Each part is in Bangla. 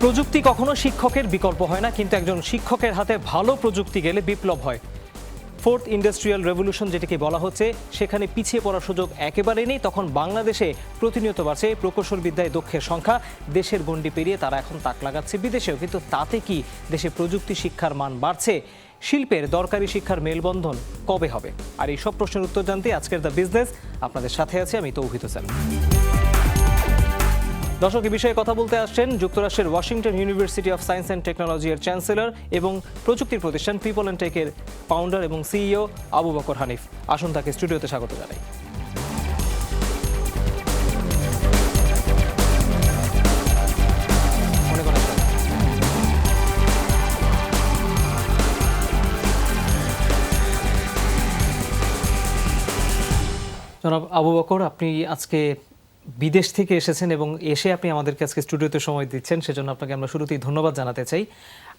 প্রযুক্তি কখনো শিক্ষকের বিকল্প হয় না, কিন্তু একজন শিক্ষকের হাতে ভালো প্রযুক্তি গেলে বিপ্লব হয়। ফোর্থ ইন্ডাস্ট্রিয়াল রেভলিউশন যেটাকে বলা হচ্ছে, সেখানে পিছিয়ে পড়ার সুযোগ একেবারেই নেই। তখন বাংলাদেশে প্রতিনিয়ত বাড়ছে প্রকৌশল বিদ্যায় দক্ষের সংখ্যা। দেশের গণ্ডি পেরিয়ে তারা এখন তাক লাগাচ্ছে বিদেশেও। কিন্তু তাতে কি দেশে প্রযুক্তি শিক্ষার মান বাড়ছে? শিল্পের দরকারি শিক্ষার মেলবন্ধন কবে হবে? আর এই সব প্রশ্নের উত্তর জানতে আজকের দ্য বিজনেস আপনাদের সাথে আছে আমি তৌহিদ হোসেন। দর্শক, এই বিষয়ে কথা বলতে আসছেন যুক্তরাষ্ট্রের Washington university of science and technology এর চ্যান্সেলর এবং প্রযুক্তির প্রতিষ্ঠান পিপল অ্যান্ড টেকের ফাউন্ডার এবং সিইও আবু বকর হানিফ। আসুন তাকে স্টুডিওতে স্বাগত জানাই। জনাব আবু বকর, আপনি আজকে বিদেশ থেকে এসেছেন এবং এসে আপনি আমাদেরকে আজকে স্টুডিওতে সময় দিচ্ছেন, সেজন্য আপনাকে আমরা শুরুতেই ধন্যবাদ জানাতে চাই।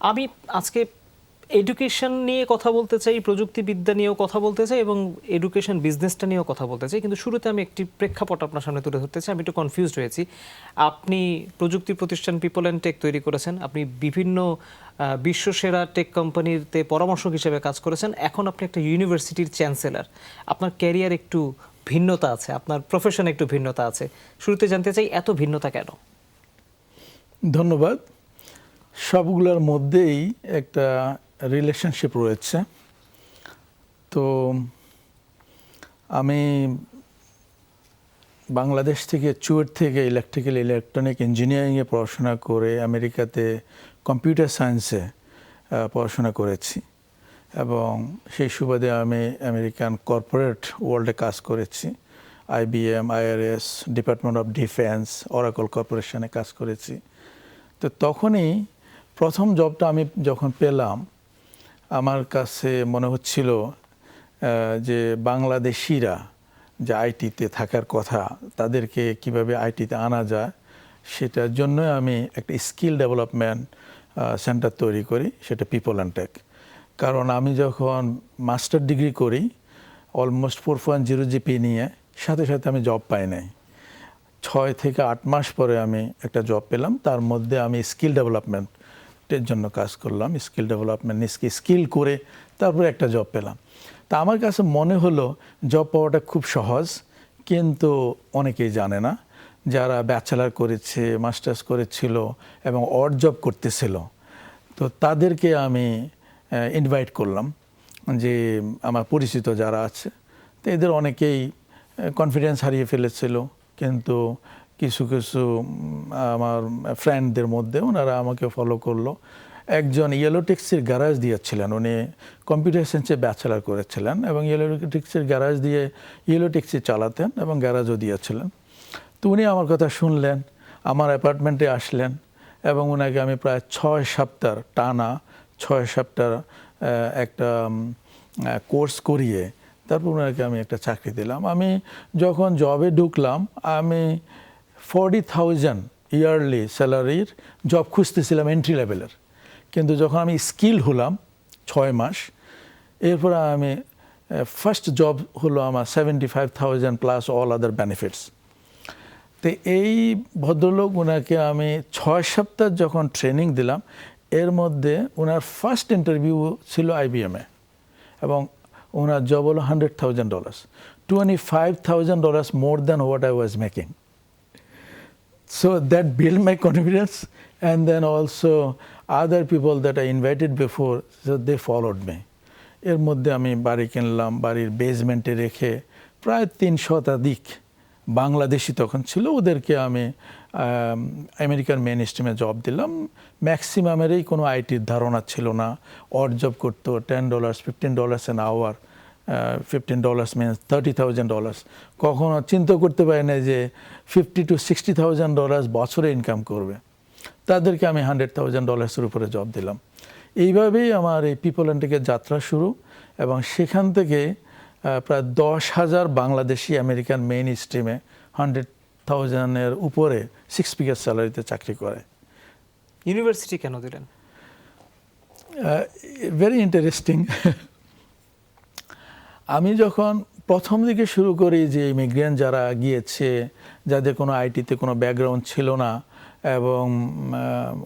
আমি আজকে এডুকেশন নিয়ে কথা বলতে চাই, প্রযুক্তিবিদ্যা নিয়েও কথা বলতে চাই এবং এডুকেশন বিজনেসটা নিয়েও কথা বলতে চাই। কিন্তু শুরুতে আমি একটি প্রেক্ষাপট আপনার সামনে তুলে ধরতে চাই। আমি একটু কনফিউজড হয়েছি। আপনি প্রযুক্তি প্রতিষ্ঠান পিপল অ্যান্ড টেক তৈরি করেছেন, আপনি বিভিন্ন বিশ্বসেরা টেক কোম্পানিতে পরামর্শক হিসেবে কাজ করেছেন, এখন আপনি একটা ইউনিভার্সিটির চ্যান্সেলর। আপনার ক্যারিয়ার একটু ভিন্নতা আছে, আপনার প্রফেশনে একটু ভিন্নতা আছে। শুরুতে জানতে চাই, এত ভিন্নতা কেন? ধন্যবাদ। সবগুলোর মধ্যেই একটা রিলেশনশিপ রয়েছে। তো আমি বাংলাদেশ থেকে চুয়েট থেকে ইলেকট্রনিক ইঞ্জিনিয়ারিংয়ে পড়াশোনা করে আমেরিকাতে কম্পিউটার সায়েন্সে পড়াশোনা করেছি এবং সেই সুবাদে আমি আমেরিকান কর্পোরেট ওয়ার্ল্ডে কাজ করেছি। IBM, IRS, department of defence, Oracle কর্পোরেশনে কাজ করেছি। তো তখনই প্রথম জবটা আমি যখন পেলাম, আমার কাছে মনে হচ্ছিল যে বাংলাদেশিরা যে আইটিতে থাকার কথা, তাদেরকে কিভাবে আইটিতে আনা যায়, সেটার জন্য আমি একটা স্কিল ডেভেলপমেন্ট সেন্টার তৈরি করি, সেটা পিপল অ্যান্ড টেক। কারণ আমি যখন মাস্টার ডিগ্রি করি অলমোস্ট 4.0 জিপি নিয়ে, সাথে সাথে আমি জব পাই নাই। 6 থেকে 8 মাস পরে আমি একটা জব পেলাম। তার মধ্যে আমি স্কিল ডেভেলপমেন্টের জন্য কাজ করলাম। স্কিল ডেভেলপমেন্ট স্কিল করে তারপরে একটা জব পেলাম। তা আমার কাছে মনে হলো জব পাওয়াটা খুব সহজ, কিন্তু অনেকেই জানে না। যারা ব্যাচেলার করেছে, মাস্টার্স করেছিল এবং অড জব করতেছিল, তো তাদেরকে আমি ইনভাইট করলাম যে আমার পরিচিত যারা আছে, তো এদের অনেকেই কনফিডেন্স হারিয়ে ফেলেছিল। কিন্তু কিছু কিছু আমার ফ্রেন্ডদের মধ্যে ওনারা আমাকে ফলো করলো। একজন ইয়েলোটেক্সের গ্যারাজ দিয়েছিলেন, উনি কম্পিউটার সায়েন্সে ব্যাচেলার করেছিলেন এবং ইয়েলোটেক্সের গ্যারাজ দিয়ে ইয়েলোটেক্সি চালাতেন এবং গ্যারাজও দিয়েছিলেন। তো উনি আমার কথা শুনলেন, আমার অ্যাপার্টমেন্টে আসলেন এবং ওনাকে আমি প্রায় 6 সপ্তাহ টানা 6 সপ্তাহ একটা কোর্স করিয়ে তারপর ওনাকে আমি একটা চাকরি দিলাম। আমি যখন জবে ঢুকলাম, আমি 40,000 ইয়ারলি স্যালারির জব খুঁজতেছিলাম এন্ট্রি লেভেলের। কিন্তু যখন আমি স্কিল হলাম 6 মাস, এরপর আমি ফার্স্ট জব হলো আমার 75,000 প্লাস অল আদার বেনিফিটস। তো এই ভদ্রলোক, ওনাকে আমি 6 সপ্তাহ যখন ট্রেনিং দিলাম, এর মধ্যে ওনার ফার্স্ট ইন্টারভিউ ছিল IBM-এ এবং ওনার জব হলো $100,000, $25,000 more than what I was making. So that build my confidence and then also other people that I invited before, so they followed me. এর মধ্যে আমি বাড়ি কিনলাম, বাড়ির বেসমেন্টে রেখে প্রায় 3 শতাধিক বাংলাদেশি তখন ছিল, ওদেরকে আমি আমেরিকান মেইন স্ট্রিমে জব দিলাম। ম্যাক্সিমামেরই কোনো আইটির ধারণা ছিল না। অড জব করতো $10, $15 an hour, $15 means $30,000। কখনো চিন্তা করতে পারি না যে $50,000 to $60,000 বছরে ইনকাম করবে। তাদেরকে আমি $100,000 উপরে জব দিলাম। এইভাবেই আমার এই পিপল অ্যান্ড টেকের যাত্রা শুরু এবং সেখান থেকে প্রায় 10,000 বাংলাদেশি আমেরিকান মেইন স্ট্রিমে 100,000-এর উপরে 6 ফিগার স্যালারিতে চাকরি করে। ইউনিভার্সিটি কেন দিলেন? Very interesting. আমি যখন প্রথম দিকে শুরু করি যে ইমিগ্রেন্ট যারা গিয়েছে, যাদের কোনো আইটিতে কোনো ব্যাকগ্রাউন্ড ছিল না এবং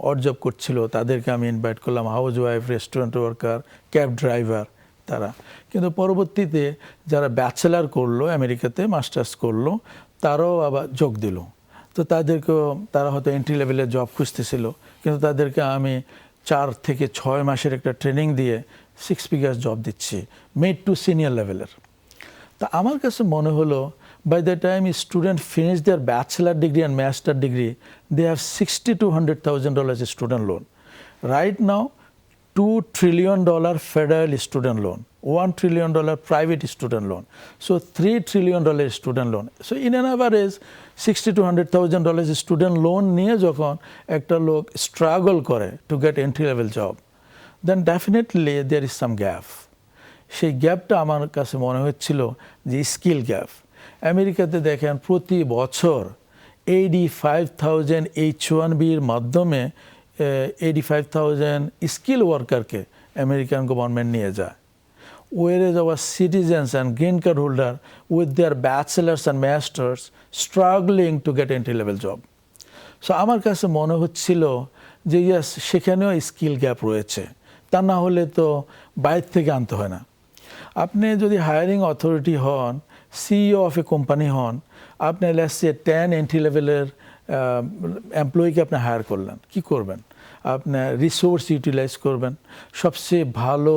অড জব করছিল, তাদেরকে আমি ইনভাইট করলাম, house wife, restaurant worker, cab driver তারা। কিন্তু পরবর্তীতে যারা ব্যাচেলার করলো, আমেরিকাতে মাস্টার্স করলো, তারাও আবার যোগ দিল। তো তাদেরকেও, তারা হয়তো এন্ট্রি লেভেলের জব খুঁজতেছিল, কিন্তু তাদেরকে আমি 4 থেকে 6 মাসের একটা ট্রেনিং দিয়ে 6 ফিগার্স জব দিচ্ছি, মিড টু সিনিয়র লেভেলের। তা আমার কাছে মনে হলো, by the time a student finish their bachelor degree and master degree, they have $60,000 to $100,000 student loan. Right now, $2 trillion federal student loan, $1 trillion private student loan, so $3 trillion student loan. So in an average, $60,000 to $100,000 student loan নিয়ে যখন একটা লোক struggle করে to get entry level job, then definitely there is some gap. সেই গ্যাপটা আমার কাছে মনে হচ্ছিল যে স্কিল গ্যাপ। আমেরিকাতে দেখেন প্রতি বছর 85,000 H-1Bর মাধ্যমে 85,000 স্কিল ওয়ার্কারকে আমেরিকান গভর্নমেন্ট নিয়ে যায়। Whereas our citizens and green card holder with their bachelors and masters struggling to get entry level job. So আমার কাছে মনে হচ্ছিল যে ইয়াস, সেখানেও স্কিল গ্যাপ রয়েছে, তা না হলে তো বাইরে থেকে আনতে হয় না। আপনি যদি হায়ারিং অথরিটি হন, সিইও অফ এ কোম্পানি হন, আপনি লেটস সে 10 এন্ট্রি লেভেলের এমপ্লয়িকে আপনি হায়ার করলেন, কি করবেন? আপনার রিসোর্স ইউটিলাইজ করবেন, সবচেয়ে ভালো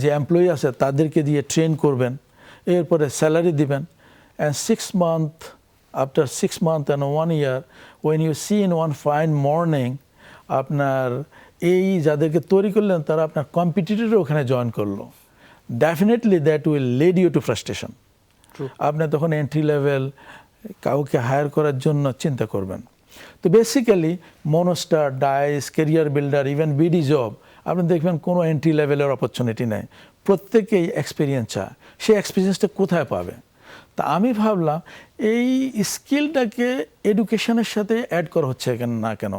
যে এমপ্লয়ি আছে তাদেরকে দিয়ে ট্রেন করবেন, এরপরে স্যালারি দিবেন, and 6 months, after 6 months and 1 year, when you see in one fine morning, আপনার এই যাদেরকে তৈরি করলেন তারা আপনার কম্পিটিটর ওখানে জয়েন করলো, definitely that will lead you to frustration. আপনি তখন এন্ট্রি লেভেল কাউকে হায়ার করার জন্য চিন্তা করবেন। তো basically Monster, Dice, CareerBuilder, even BD job, আপনি দেখবেন কোনো এন্ট্রি লেভেলের অপরচুনিটি নেই, প্রত্যেকেই এক্সপিরিয়েন্স চায়। সেই এক্সপিরিয়েন্সটা কোথায় পাবে? তা আমি ভাবলাম এই স্কিলটাকে এডুকেশনের সাথে অ্যাড করা হচ্ছে না কেন?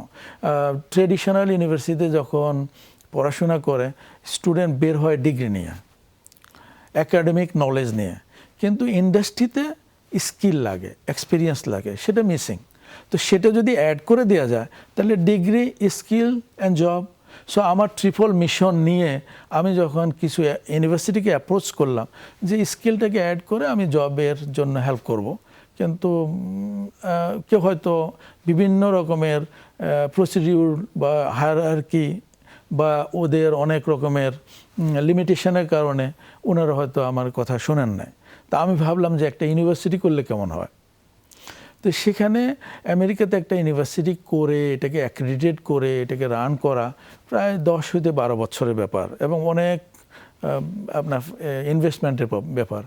ট্রেডিশনাল ইউনিভার্সিটিতে যখন পড়াশোনা করে স্টুডেন্ট বের হয় ডিগ্রি নিয়ে, অ্যাকাডেমিক নলেজ নিয়ে, কিন্তু ইন্ডাস্ট্রিতে স্কিল লাগে, এক্সপিরিয়েন্স লাগে, সেটা মিসিং। তো সেটা যদি অ্যাড করে দেওয়া যায় তাহলে degree, skill and job. So আমার ট্রিপল মিশন নিয়ে আমি যখন কিছু ইউনিভার্সিটিকে অ্যাপ্রোচ করলাম যে স্কিলটাকে অ্যাড করে আমি জবের জন্য হেল্প করব, কিন্তু কেউ হয়তো বিভিন্ন রকমের প্রসিডিউর বা হায়ারার্কি বা ওদের অনেক রকমের লিমিটেশনের কারণে ওনারা হয়তো আমার কথা শোনেন নাই। তা আমি ভাবলাম যে একটা ইউনিভার্সিটি করলে কেমন হয়। তো সেখানে আমেরিকাতে একটা ইউনিভার্সিটি করে এটাকে অ্যাক্রেডিটেড করে এটাকে রান করা প্রায় 10 হতে 12 বছরের ব্যাপার এবং অনেক আপনার ইনভেস্টমেন্টের ব্যাপার।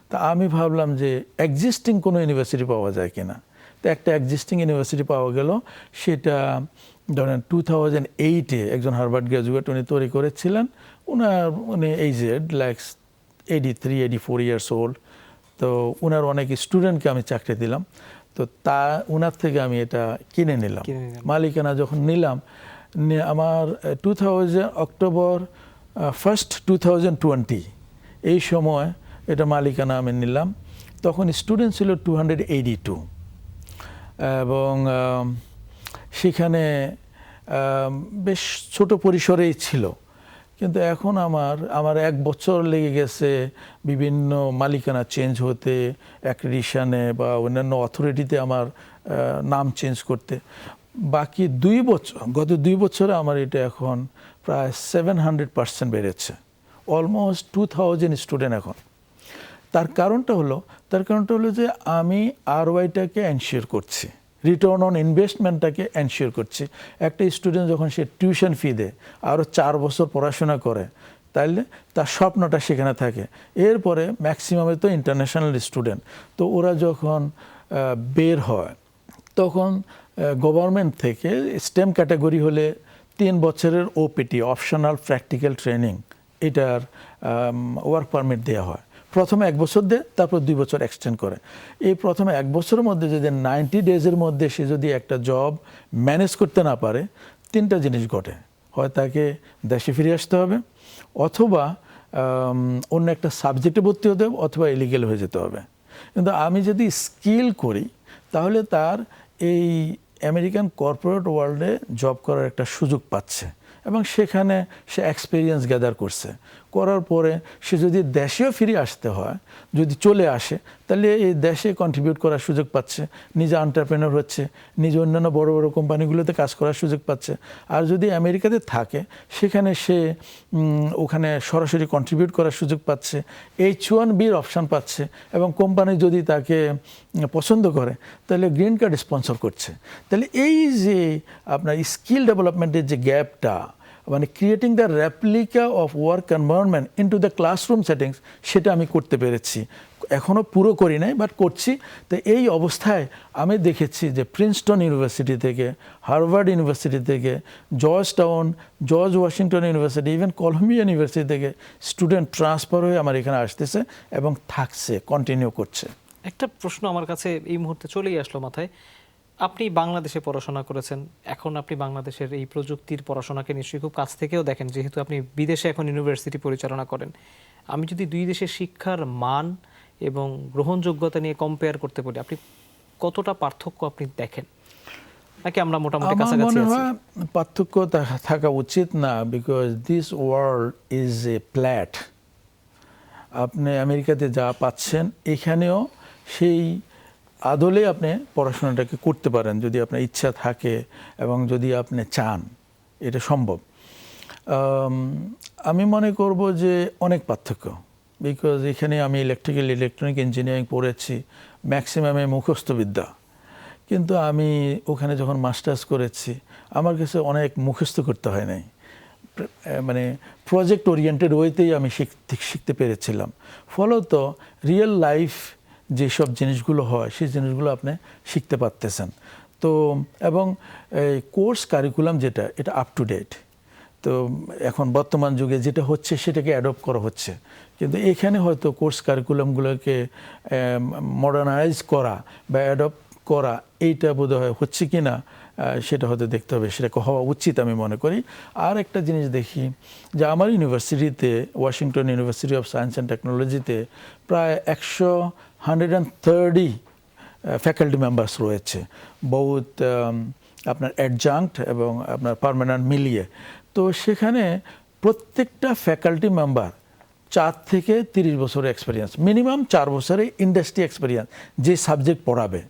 তা আমি ভাবলাম যে এক্সিস্টিং কোনো ইউনিভার্সিটি পাওয়া যায় কিনা। তো একটা এক্সিস্টিং ইউনিভার্সিটি পাওয়া গেল, সেটা ধরেন 2008-এ একজন হার্ভার্ড গ্র্যাজুয়েট উনি তৈরি করেছিলেন। উনি এইজেড লাইক 83-84 ইয়ার্স ওল্ড। তো ওনার অনেক স্টুডেন্টকে আমি চাকরি দিলাম। তো ওনার থেকে আমি এটা কিনে নিলাম। মালিকানা যখন নিলাম, আমার অক্টোবর 1, 2020 এই সময় এটা মালিকানা আমি নিলাম। তখন স্টুডেন্ট ছিল 282 এবং সেখানে বেশ ছোট পরিসরেই ছিল। কিন্তু এখন আমার 1 বছর লেগে গেছে বিভিন্ন মালিকানা চেঞ্জ হতে, অ্যাক্রেডিশনে বা অন্যান্য অথরিটিতে আমার নাম চেঞ্জ করতে। বাকি 2 বছর, গত 2 বছরে আমার এটা এখন প্রায় 700% বেড়েছে, অলমোস্ট 2000 স্টুডেন্ট এখন। তার কারণটা হলো যে আমি ROI-টাকে এনশিওর করছি, রিটার্ন অন ইনভেস্টমেন্টটাকে এনশিওর করছি। একটা স্টুডেন্ট যখন সে টিউশন ফি দেয়, আরও 4 বছর পড়াশোনা করে, তাইলে তার স্বপ্নটা সেখানে থাকে। এরপরে ম্যাক্সিমামে তো ইন্টারন্যাশনাল স্টুডেন্ট, তো ওরা যখন বের হয় তখন গভর্নমেন্ট থেকে স্টেম ক্যাটাগরি হলে 3 বছরের OPT, অপশনাল প্র্যাকটিক্যাল ট্রেনিং, এটার ওয়ার্ক পারমিট দেওয়া হয়। প্রথমে 1 বছর দেয়, তারপর 2 বছর এক্সটেন্ড করে। এই প্রথমে 1 বছরের মধ্যে যদি 90 ডেজের মধ্যে সে যদি একটা জব ম্যানেজ করতে না পারে, 3টা জিনিস ঘটে। হয় তাকে দেশে ফিরে আসতে হবে, অথবা অন্য একটা সাবজেক্টে ভর্তি হতে হবে, অথবা ইলিগেল হয়ে যেতে হবে। কিন্তু আমি যদি স্কিল করি তাহলে তার এই আমেরিকান কর্পোরেট ওয়ার্ল্ডে জব করার একটা সুযোগ পাচ্ছে এবং সেখানে সে এক্সপিরিয়েন্স গ্যাদার করছে, করার পরে সে যদি দেশেও ফিরে আসতে হয়, যদি চলে আসে, তাহলে এই দেশে কন্ট্রিবিউট করার সুযোগ পাচ্ছে, নিজে এন্টারপ্রেনার হচ্ছে, নিজে অন্যান্য বড় বড় কোম্পানিগুলোতে কাজ করার সুযোগ পাচ্ছে। আর যদি আমেরিকাতে থাকে সেখানে সে ওখানে সরাসরি কন্ট্রিবিউট করার সুযোগ পাচ্ছে, H1Bর অপশান পাচ্ছে এবং কোম্পানি যদি তাকে পছন্দ করে তাহলে গ্রিন কার্ড স্পন্সর করছে। তাহলে এই যে আপনার স্কিল ডেভেলপমেন্টের যে গ্যাপটা, মানে creating the replica of work environment into the classroom settings, সেটা আমি করতে পেরেছি। এখনও পুরো করি নাই, বাট করছি। তো এই অবস্থায় আমি দেখেছি যে প্রিন্সটন ইউনিভার্সিটি থেকে, হার্ভার্ড ইউনিভার্সিটি থেকে, George Washington University, even Columbia University থেকে স্টুডেন্ট ট্রান্সফার হয়ে আমার এখানে আসতেছে এবং থাকছে, কন্টিনিউ করছে। একটা প্রশ্ন আমার কাছে এই মুহূর্তে চলেই আসলো মাথায়। আপনি বাংলাদেশে পড়াশোনা করেছেন, এখন আপনি বাংলাদেশের এই প্রযুক্তির পড়াশোনাকে নিশ্চয়ই খুব কাছ থেকেও দেখেন, যেহেতু আপনি বিদেশে এখন ইউনিভার্সিটি পরিচালনা করেন। আমি যদি দুই দেশের শিক্ষার মান এবং গ্রহণযোগ্যতা নিয়ে কম্পেয়ার করতে বলি, আপনি কতটা পার্থক্য আপনি দেখেন, নাকি আমরা মোটামুটি আমার কাছাকাছি মনে আছি? হয় পার্থক্য থাকা উচিত না, because this world is a flat. আপনি আমেরিকাতে যা পাচ্ছেন এখানেও সেই আদলে আপনি পড়াশোনাটাকে করতে পারেন, যদি আপনার ইচ্ছা থাকে এবং যদি আপনি চান, এটা সম্ভব। আমি মনে করব যে অনেক পার্থক্য, বিকজ এখানে আমি ইলেকট্রনিক ইঞ্জিনিয়ারিং পড়েছি, ম্যাক্সিমামে মুখস্থ বিদ্যা, কিন্তু আমি ওখানে যখন মাস্টার্স করেছি আমার কাছে অনেক মুখস্থ করতে হয় নাই, মানে প্রজেক্ট ওরিয়েন্টেড ওয়েতেই আমি শিখতে পেরেছিলাম। ফলত রিয়েল লাইফ যেসব জিনিসগুলো হয় সেই জিনিসগুলো আপনি শিখতে পারতেছেন। তো এবং এই কোর্স কারিকুলাম যেটা, এটা আপ টু ডেট। তো এখন বর্তমান যুগে যেটা হচ্ছে সেটাকে অ্যাডপ্ট করা হচ্ছে, কিন্তু এখানে হয়তো কোর্স কারিকুলামগুলোকে মডার্নাইজ করা বা অ্যাডপ্ট করা, এইটা বোধহয় হচ্ছে কি না সেটা হয়তো দেখতে হবে, সেটা হওয়া উচিত আমি মনে করি। আর একটা জিনিস দেখি যে আমার ইউনিভার্সিটিতে, Washington university of science and টেকনোলজিতে প্রায় 130 ফ্যাকাল্টি মেম্বার্স রয়েছে, বহুত আপনার অ্যাডজাঙ্ক্ট এবং আপনার পার্মানেন্ট মিলিয়ে। তো সেখানে প্রত্যেকটা ফ্যাকাল্টি মেম্বার 4 থেকে 30 বছরের এক্সপিরিয়েন্স, মিনিমাম 4 বছরের ইন্ডাস্ট্রি এক্সপিরিয়েন্স যে সাবজেক্ট পড়াবে।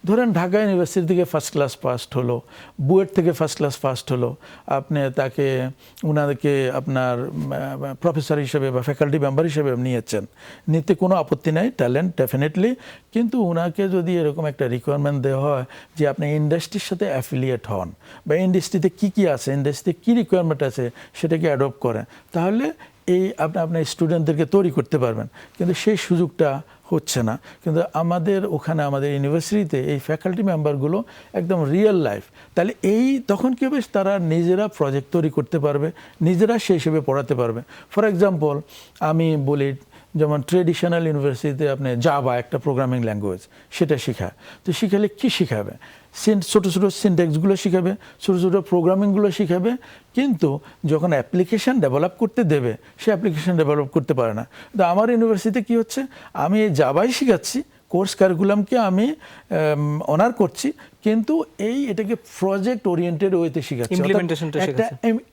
ধরেন ঢাকা ইউনিভার্সিটি থেকে ফার্স্ট ক্লাস ফার্স্ট হলো, বুয়েট থেকে ফার্স্ট ক্লাস ফার্স্ট হলো, আপনি তাকে ওনাদেরকে আপনার প্রফেসর হিসেবে বা ফ্যাকাল্টি মেম্বার হিসেবে নিয়েছেন, নিতে কোনো আপত্তি নাই, ট্যালেন্ট ডেফিনেটলি। কিন্তু ওনাকে যদি এরকম একটা রিকোয়ারমেন্ট দেওয়া হয় যে আপনি ইন্ডাস্ট্রির সাথে অ্যাফিলিয়েট হন বা ইন্ডাস্ট্রিতে কী আছে, ইন্ডাস্ট্রিতে কী রিকোয়ারমেন্ট আছে সেটাকে অ্যাডপ্ট করেন, তাহলে এই আপনি আপনার স্টুডেন্টদেরকে তৈরি করতে পারবেন। কিন্তু সেই সুযোগটা হচ্ছে না। কিন্তু আমাদের ওখানে, আমাদের ইউনিভার্সিটিতে এই ফ্যাকাল্টি মেম্বারগুলো একদম রিয়েল লাইফ। তাহলে তখন কী হবে, তারা নিজেরা প্রজেক্ট তৈরি করতে পারবে, নিজেরা সেই হিসেবে পড়াতে পারবে। ফর এক্সাম্পল আমি বলি, যেমন ট্রেডিশনাল ইউনিভার্সিটিতে আপনি জাভা একটা প্রোগ্রামিং ল্যাঙ্গুয়েজ, সেটা শেখায়। তো শিখালে কী শিখাবে? ছোটো ছোটো সিনট্যাক্সগুলো শিখাবে, ছোটো ছোটো প্রোগ্রামিংগুলো শিখাবে, কিন্তু যখন অ্যাপ্লিকেশান ডেভেলপ করতে দেবে সে অ্যাপ্লিকেশান ডেভেলপ করতে পারে না। তো আমার ইউনিভার্সিটিতে কী হচ্ছে, আমি এই জাভাই শিখাচ্ছি, কোর্স কারিকুলামকে আমি অনার করছি, কিন্তু এটাকে প্রজেক্ট ওরিয়েন্টেড ওয়েতে শিখাচ্ছি,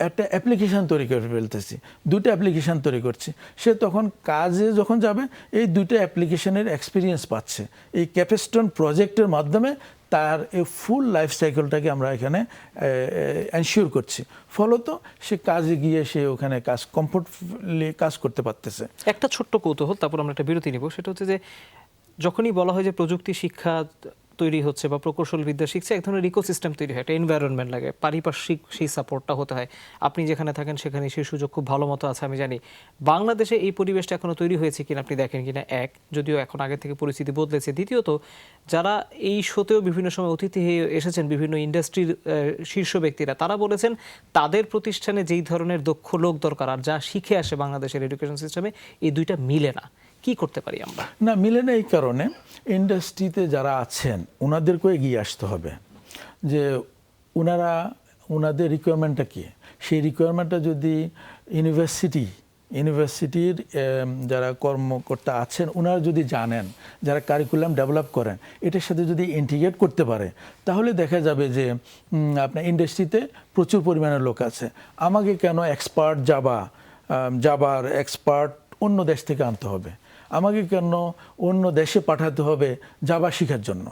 একটা অ্যাপ্লিকেশান তৈরি করে ফেলতেছি, 2টা অ্যাপ্লিকেশান তৈরি করছি। সে তখন কাজে যখন যাবে এই 2টা অ্যাপ্লিকেশানের এক্সপিরিয়েন্স পাচ্ছে। এই ক্যাপস্টোন প্রজেক্টের মাধ্যমে তার এই ফুল লাইফ সাইকেলটাকে আমরা এখানে এনশিওর করছি। ফলত সে কাজে গিয়ে সে ওখানে কমফোর্টফুলি কাজ করতে পারতেছে। একটা ছোট্ট কৌতূহল, তারপর আমরা একটা বিরতি নিব। সেটা হচ্ছে যে যখনই বলা হয় যে প্রযুক্তি শিক্ষা তৈরি হচ্ছে বা প্রকৌশল বিদ্যা শিখছে, এক ধরনের ইকোসিস্টেম তৈরি হয়, একটা এনভায়রনমেন্ট লাগে, পারিপার্শ্বিক সেই সাপোর্টটা হতে হয়। আপনি যেখানে থাকেন সেখানে সেই সুযোগ খুব ভালো মতো আছে আমি জানি। বাংলাদেশে এই পরিবেশটা এখনো তৈরি হয়েছে কিনা আপনি দেখেন কিনা, এক, যদিও এখন আগে থেকে পরিস্থিতি বদলেছে। দ্বিতীয়ত, যারা এই শোতেও বিভিন্ন সময় অতিথি হয়ে এসেছেন, বিভিন্ন ইন্ডাস্ট্রির শীর্ষ ব্যক্তিরা, তারা বলেছেন তাদের প্রতিষ্ঠানে যেই ধরনের দক্ষ লোক দরকার আর যা শিখে আসে বাংলাদেশের এডুকেশন সিস্টেমে, এই দুইটা মিলে না। কি করতে পারি আমরা? না, মিলে না এই কারণে ইন্ডাস্ট্রিতে যারা আছেন ওনাদেরকেও এগিয়ে আসতে হবে, যে ওনাদের রিকোয়ারমেন্টটা কী, সেই রিকোয়ারমেন্টটা যদি ইউনিভার্সিটি ইউনিভার্সিটির যারা কর্মকর্তা আছেন ওনারা যদি জানেন, যারা কারিকুলাম ডেভেলপ করেন, এটার সাথে যদি ইন্টিগ্রেট করতে পারে, তাহলে দেখা যাবে যে আপনার ইন্ডাস্ট্রিতে প্রচুর পরিমাণে লোক আছে। আমাকে কেন এক্সপার্ট জাবার এক্সপার্ট অন্য দেশ থেকে আনতে হবে? আমাকে কেন অন্য দেশে পাঠাতে হবে জাবা শেখার জন্য?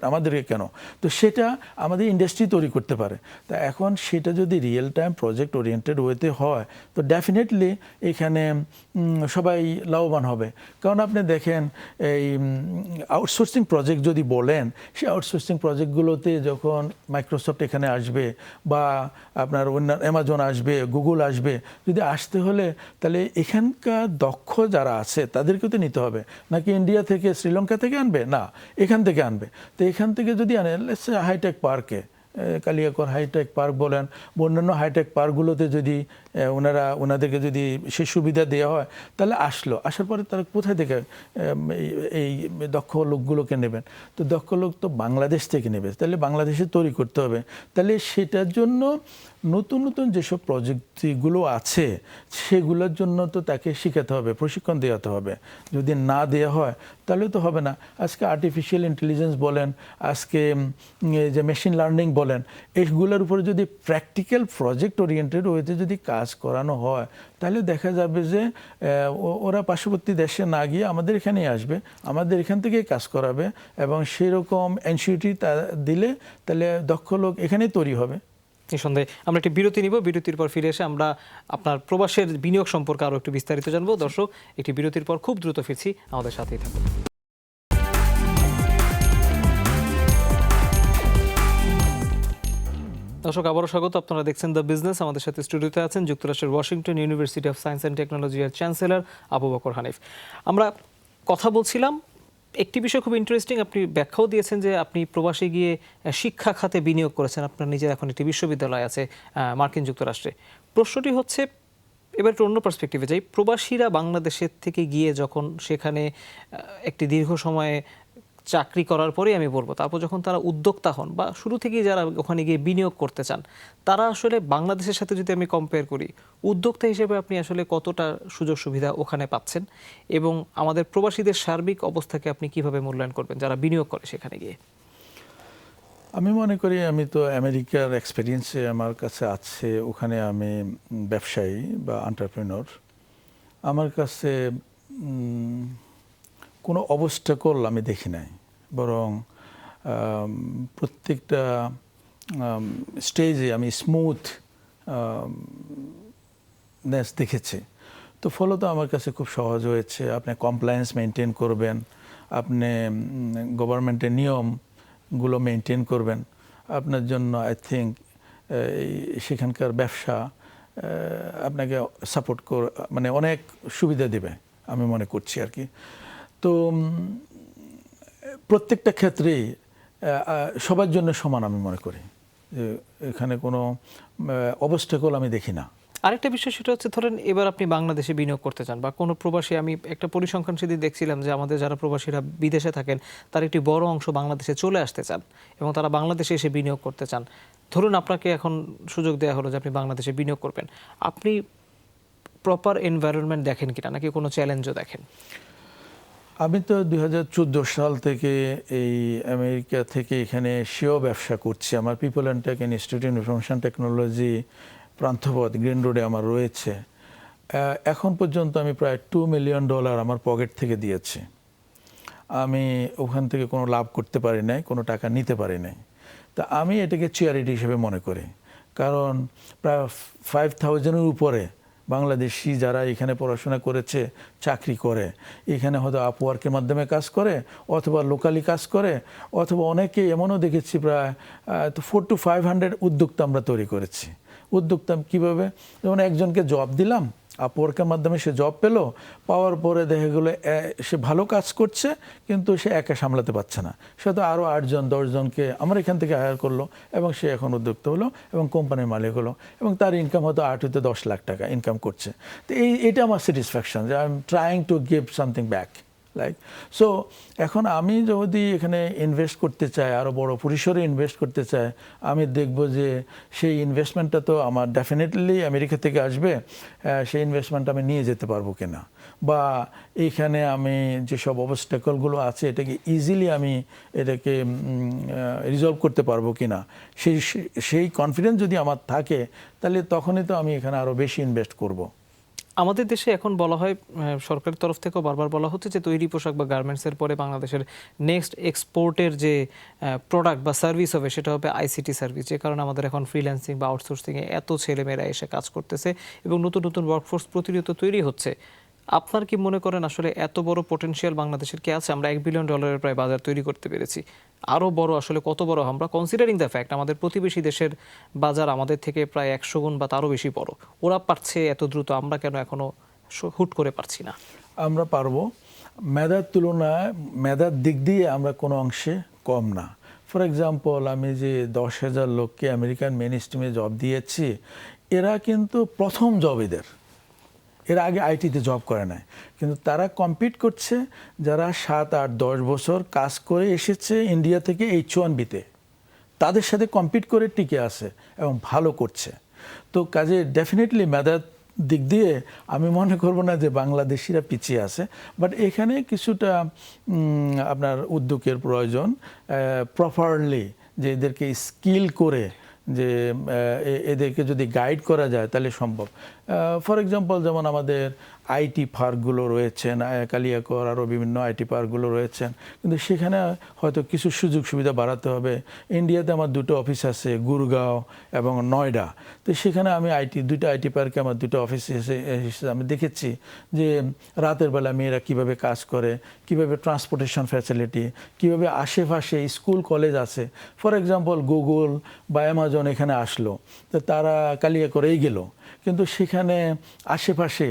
আমাদেরকে কেন? তো সেটা আমাদের ইন্ডাস্ট্রি তৈরি করতে পারে। তা এখন সেটা যদি রিয়েল টাইম প্রজেক্ট ওরিয়েন্টেড ওয়েতে হয়, তো ডেফিনেটলি এখানে সবাই লাভবান হবে। কারণ আপনি দেখেন এই আউটসোর্সিং প্রজেক্ট যদি বলেন, সেই আউটসোর্সিং প্রজেক্টগুলোতে যখন মাইক্রোসফট এখানে আসবে বা আপনার অন্য অ্যামাজন আসবে, গুগল আসবে, যদি আসতে হলে তাহলে এখানকার দক্ষ যারা আছে তাদেরকে তো নিতে হবে। নাকি ইন্ডিয়া থেকে শ্রীলঙ্কা থেকে আনবে? না, এখান থেকে আনবে। তো এখান থেকে যদি আনে হাইটেক পার্কে, কালিয়াকৈর হাইটেক পার্ক বলেন, অন্যান্য হাইটেক পার্কগুলোতে যদি ওনাদেরকে যদি সে সুবিধা দেওয়া হয়, তাহলে আসার পরে তারা কোথায় থেকে এই দক্ষ লোকগুলোকে নেবেন? তো দক্ষ লোক তো বাংলাদেশ থেকে নেবে, তাহলে বাংলাদেশে তৈরি করতে হবে। তাহলে সেটার জন্য নতুন নতুন যেসব প্রযুক্তিগুলো আছে সেগুলোর জন্য তো তাকে শেখাতে হবে, প্রশিক্ষণ দেওয়াতে হবে। যদি না দেওয়া হয় তাহলে তো হবে না। আজকে আর্টিফিশিয়াল ইন্টেলিজেন্স বলেন, আজকে যে মেশিন লার্নিং বলেন, এইগুলোর উপরে যদি প্র্যাকটিক্যাল প্রজেক্ট ওরিয়েন্টেড ওয়েতে যদি কাজ করানো হয়, তাহলে দেখা যাবে যে ওরা পার্শ্ববর্তী দেশে না গিয়ে আমাদের এখানেই আসবে, আমাদের এখান থেকেই কাজ করাবে, এবং সেরকম এনসিউটি দিলে তাহলে দক্ষ লোক এখানেই তৈরি হবে। নিঃসন্দেহে। আমরা একটি বিরতি নিব, বিরতির পর ফিরে এসে আমরা আপনার প্রবাসের বিনিয়োগ সম্পর্কে আরও একটু বিস্তারিত জানবো। দর্শক, একটি বিরতির পর খুব দ্রুত ফিরছি, আমাদের সাথেই থাকুন। দর্শক, আবারও স্বাগত। আপনারা দেখছেন দ্য বিজনেস। আমাদের সাথে স্টুডিওতে আছেন যুক্তরাষ্ট্রের Washington university of science and টেকনোলজির চ্যান্সেলর আবু বকর হানিফ। আমরা কথা বলছিলাম, একটি বিষয় খুব ইন্টারেস্টিং, আপনি ব্যাখ্যাও দিয়েছেন যে আপনি প্রবাসে গিয়ে শিক্ষা খাতে বিনিয়োগ করেছেন। আপনার নিজের এখন একটি বিশ্ববিদ্যালয় আছে মার্কিন যুক্তরাষ্ট্রে। প্রশ্নটি হচ্ছে, এবার একটু অন্য পার্সপেক্টিভে যাই। প্রবাসীরা বাংলাদেশের থেকে গিয়ে যখন সেখানে একটি দীর্ঘ সময়ে চাকরি করার পরেই আমি বলবো, তারপর যখন তারা উদ্যোক্তা হন বা শুরু থেকেই যারা ওখানে গিয়ে বিনিয়োগ করতে চান, তারা আসলে বাংলাদেশের সাথে যদি আমি কম্পেয়ার করি, উদ্যোক্তা হিসেবে আপনি আসলে কতটা সুযোগ সুবিধা ওখানে পাচ্ছেন, এবং আমাদের প্রবাসীদের সার্বিক অবস্থাকে আপনি কিভাবে মূল্যায়ন করবেন যারা বিনিয়োগ করে সেখানে গিয়ে? আমি মনে করি, আমি তো আমেরিকার এক্সপিরিয়েন্সে আমার কাছে আছে, ওখানে আমি ব্যবসায়ী বা এন্টারপ্রেনিউর। আমার কাছে কোনো অবস্টাকল আমি দেখি নাই, বরং প্রত্যেকটা স্টেজে আমি স্মুথ নেস দেখেছি। তো ফলত আমার কাছে খুব সহজ হয়েছে। আপনি কমপ্লায়েন্স মেনটেন করবেন, আপনি গভর্নমেন্টের নিয়মগুলো মেনটেন করবেন, আপনার জন্য আই থিঙ্ক সেখানকার ব্যবসা আপনাকে সাপোর্ট মানে অনেক সুবিধা দেবে আমি মনে করছি আর কি। তো প্রত্যেকটা ক্ষেত্রেই সবার জন্য সমান আমি মনে করি, যে এখানে কোনো অবস্টাকল আমি দেখি না। আরেকটা বিষয়, সেটা হচ্ছে ধরেন এবার আপনি বাংলাদেশে বিনিয়োগ করতে চান বা কোনো প্রবাসী, আমি একটা পরিসংখ্যান সেদিন দেখছিলাম যে আমাদের যারা প্রবাসীরা বিদেশে থাকেন তার একটি বড় অংশ বাংলাদেশে চলে আসতে চান এবং তারা বাংলাদেশে এসে বিনিয়োগ করতে চান। ধরুন আপনাকে এখন সুযোগ দেওয়া হলো যে আপনি বাংলাদেশে বিনিয়োগ করবেন, আপনি প্রপার এনভায়রনমেন্ট দেখেন কিনা, নাকি কোনো চ্যালেঞ্জও দেখেন? আমি তো 2014 সাল থেকে এই আমেরিকা থেকে এখানে সেও ব্যবসা করছি। আমার people and tech institute of information technology প্রান্তপথ গ্রিন রোডে আমার রয়েছে। এখন পর্যন্ত আমি প্রায় $2 মিলিয়ন আমার পকেট থেকে দিয়েছি। আমি ওখান থেকে কোনো লাভ করতে পারি নাই, কোনো টাকা নিতে পারি নাই। তা আমি এটাকে চ্যারিটি হিসেবে মনে করি, কারণ প্রায় 5000-এর উপরে বাংলাদেশি যারা এখানে পড়াশোনা করেছে, চাকরি করে, এখানে হয়তো আপওয়ার্কের মাধ্যমে কাজ করে অথবা লোকালি কাজ করে, অথবা অনেকে এমনও দেখেছি প্রায় 400 to 500 উদ্যোক্তা আমরা তৈরি করেছি। উদ্যোক্তা কীভাবে? যেমন একজনকে জব দিলাম, আপওয়ার্কের মাধ্যমে সে জব পেলো, পাওয়ার পরে দেখা গেলো সে ভালো কাজ করছে কিন্তু সে একা সামলাতে পারছে না, সে তো আরও 8-10 জনকে আমার এখান থেকে হায়ার করলো এবং সে এখন উদ্যোক্তা হলো এবং কোম্পানির মালিক হলো এবং তার ইনকাম হয়তো 8 থেকে 10 লাখ টাকা ইনকাম করছে। তো এটা আমার স্যাটিসফ্যাকশন, যে I am trying to give something back. Like so এখন আমি যদি এখানে ইনভেস্ট করতে চাই, আরও বড় পরিসরে ইনভেস্ট করতে চাই, আমি দেখব যে সেই ইনভেস্টমেন্টটা তো আমার ডেফিনেটলি আমেরিকা থেকে আসবে, সেই ইনভেস্টমেন্ট আমি নিয়ে যেতে পারবো কিনা, বা এইখানে আমি যেসব অবস্টাকলগুলো আছে এটাকে ইজিলি আমি এটাকে রিজলভ করতে পারবো কিনা, সেই কনফিডেন্স যদি আমার থাকে তাহলে তখনই তো আমি এখানে আরও বেশি ইনভেস্ট করব। আমাদের দেশে এখন বলা হয়, সরকারের তরফ থেকেও বারবার বলা হচ্ছে যে তৈরি পোশাক বা গার্মেন্টসের পরে বাংলাদেশের নেক্সট এক্সপোর্টের যে প্রোডাক্ট বা সার্ভিস হবে সেটা হবে আইসিটি সার্ভিস, যে কারণে আমাদের এখন ফ্রিল্যান্সিং বা আউটসোর্সিংয়ে এত ছেলেমেয়েরা এসে কাজ করতেছে এবং নতুন নতুন ওয়ার্কফোর্স প্রতিনিয়ত তৈরি হচ্ছে। আপনার কি মনে করেন আসলে এত বড় পটেনশিয়াল বাংলাদেশের কি আছে? আমরা $1 বিলিয়ন প্রায় বাজার তৈরি করতে পেরেছি, আরও বড় আসলে কত বড় আমরা কনসিডারিং দ্য ফ্যাক্ট আমাদের প্রতিবেশী দেশের বাজার আমাদের থেকে প্রায় 100 গুণ বা তারও বেশি বড়, ওরা পারছে এত দ্রুত, আমরা কেন এখনো হুট করে পারছি না? আমরা পারবো। মেধার তুলনায় মেধার দিক দিয়ে আমরা কোনো অংশে কম না। ফর এক্সাম্পল, আমি যে 10,000 লোককে আমেরিকান মেইন স্ট্রিমে জব দিয়েছি, এরা কিন্তু প্রথম জব এর আগে আইটিতে জব করে নাই, কিন্তু তারা কম্পিট করছে যারা 7, 8, 10 বছর কাজ করে এসেছে ইন্ডিয়া থেকে H1B-তে, তাদের সাথে কম্পিট করে টিকে আছে এবং ভালো করছে। তো কাজে ডেফিনেটলি মেধার দিক দিয়ে আমি মনে করব না যে বাংলাদেশিরা পিছিয়ে আছে, বাট এখানে কিছুটা আপনার উদ্যোগের প্রয়োজন, প্রপারলি যে এদেরকে স্কিল করে যে এদেরকে যদি গাইড করা যায় তাহলে সম্ভব। ফর এক্সাম্পল, যেমন আমাদের আইটি পার্কগুলো রয়েছেন, কালিয়াকর, আরও বিভিন্ন আইটি পার্কগুলো রয়েছেন, কিন্তু সেখানে হয়তো কিছু সুযোগ সুবিধা বাড়াতে হবে। ইন্ডিয়াতে আমার 2টো অফিস আছে, গুরগাঁও এবং নয়ডা। তো সেখানে আমি দুইটা আইটি পার্কে আমার 2টো অফিস এসে আমি দেখেছি যে রাতের বেলা মেয়েরা কীভাবে কাজ করে, কীভাবে ট্রান্সপোর্টেশন ফ্যাসিলিটি, কীভাবে আশেপাশে স্কুল কলেজ আছে। ফর এক্সাম্পল, গুগল বা অ্যামাজন এখানে আসলো, তো তারা কালিয়াকরেই গেল, কিন্তু সেখানে আশেপাশে